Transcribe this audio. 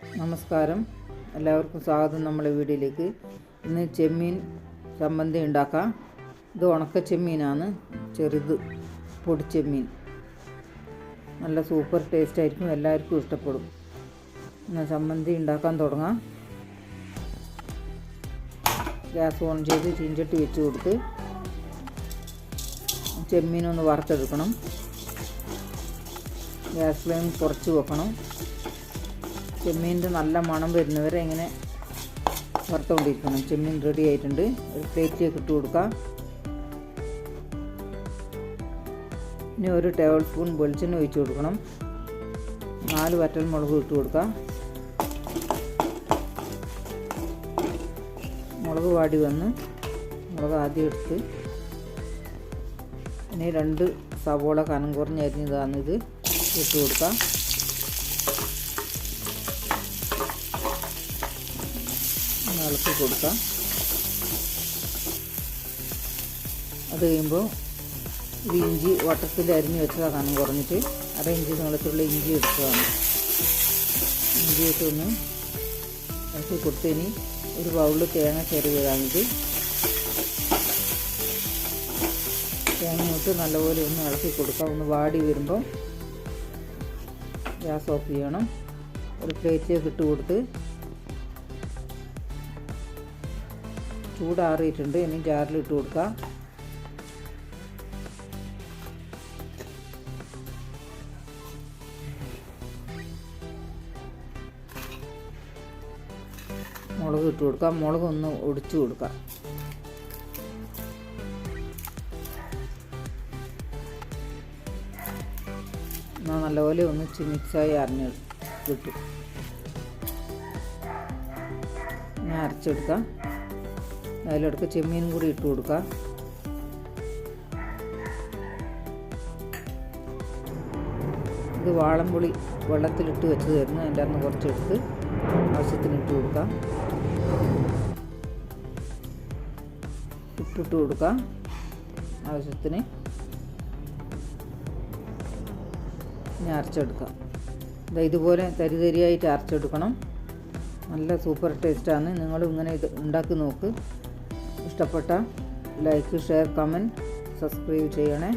നമസ്കാരം, എല്ലാവർക്കും സ്വാഗതം നമ്മളെ വീഡിയോയിലേക്ക്. ഇന്ന് ചെമ്മീൻ ചമ്മന്തി ഉണ്ടാക്കാം. ഇത് ഉണക്ക ചെമ്മീനാണ്, ചെറുത് പൊടിച്ചെമ്മീൻ. നല്ല സൂപ്പർ ടേസ്റ്റ് ആയിരിക്കും, എല്ലാവർക്കും ഇഷ്ടപ്പെടും. എന്നാൽ ചമ്മന്തി ഉണ്ടാക്കാൻ തുടങ്ങാം. ഗ്യാസ് ഓൺ ചെയ്ത് ചീഞ്ചട്ടി വെച്ച് കൊടുത്ത് ചെമ്മീനൊന്ന് വറുത്തെടുക്കണം. ഗ്യാസ് ഫ്ലെയിം കുറച്ച് വെക്കണം. ചെമ്മീൻ്റെ നല്ല മണം വരുന്നവരെ ഇങ്ങനെ വറുത്തുകൊണ്ടിരിക്കണം. ചെമ്മീൻ റെഡി ആയിട്ടുണ്ട്. ഒരു പ്ലേറ്റിലേക്ക് ഇട്ട് കൊടുക്കാം. ഇനി ഒരു ടേബിൾ സ്പൂൺ വെളിച്ചെണ്ണ ഒഴിച്ച് കൊടുക്കണം. 4 വറ്റൽമുളക് ഇട്ട് കൊടുക്കാം. മുളക് വാടി വന്ന് മുളക് ആദ്യം എടുത്ത് ഇനി 2 സവോള കനം കുറഞ്ഞ് അരിഞ്ഞതാണ് ഇത് ഇട്ട് കൊടുക്കാം. ഇളക്കി കൊടുക്കാം. അത് കഴിയുമ്പോൾ ഇത് ഇഞ്ചി വട്ടത്തിൽ അരിഞ്ഞ് വെച്ചതാണ് കനം കുറഞ്ഞിട്ട് 1/2 ഇഞ്ച് നീളത്തിലുള്ള ഇഞ്ചി എടുത്തതാണ്. ഇഞ്ചി ഇട്ടൊന്ന് ഇളക്കി കൊടുത്തതിന് ഒരു ബൗളിൽ തേങ്ങ ചെറുതാണിത്. തേങ്ങ ഇട്ട് നല്ലപോലെ ഒന്ന് ഇളക്കി കൊടുക്കാം. ഒന്ന് വാടി വരുമ്പോൾ ഗ്യാസ് ഓഫ് ചെയ്യണം. ഒരു പ്ലേറ്റിലേക്ക് ഇട്ട് കൊടുത്ത് ചൂടാറിയിട്ടുണ്ട്. ഇനി ജാറിലിട്ട് കൊടുക്കാം. മുളക് ഇട്ട് കൊടുക്കാം. മുളക് ഒന്ന് ഒടിച്ചു കൊടുക്കാം. എന്നാൽ നല്ലപോലെ ഒന്ന് മിക്സായി അരിഞ്ഞ് കിട്ടും. ഞാൻ അരച്ചെടുക്കാം. അതിലെടുക്ക് ചെമ്മീനും കൂടി ഇട്ട് കൊടുക്കാം. ഇത് വാളംപുളി വെള്ളത്തിലിട്ട് വെച്ചതായിരുന്നു. അതിൻ്റെ അന്ന് കുറച്ചെടുത്ത് ആവശ്യത്തിന് ഇട്ട് കൊടുക്കാം. ഉപ്പിട്ട് കൊടുക്കാം ആവശ്യത്തിന്. ഇനി അരച്ചെടുക്കാം. ഇതുപോലെ തരിതരിയായിട്ട് അരച്ചെടുക്കണം. നല്ല സൂപ്പർ ടേസ്റ്റാണ്. നിങ്ങളും ഇങ്ങനെ ഇത് ഉണ്ടാക്കി നോക്ക്. ഇഷ്ടപ്പെട്ട ലൈക്ക്, ഷെയർ, കമൻറ്റ്, സബ്സ്ക്രൈബ് ചെയ്യണേ.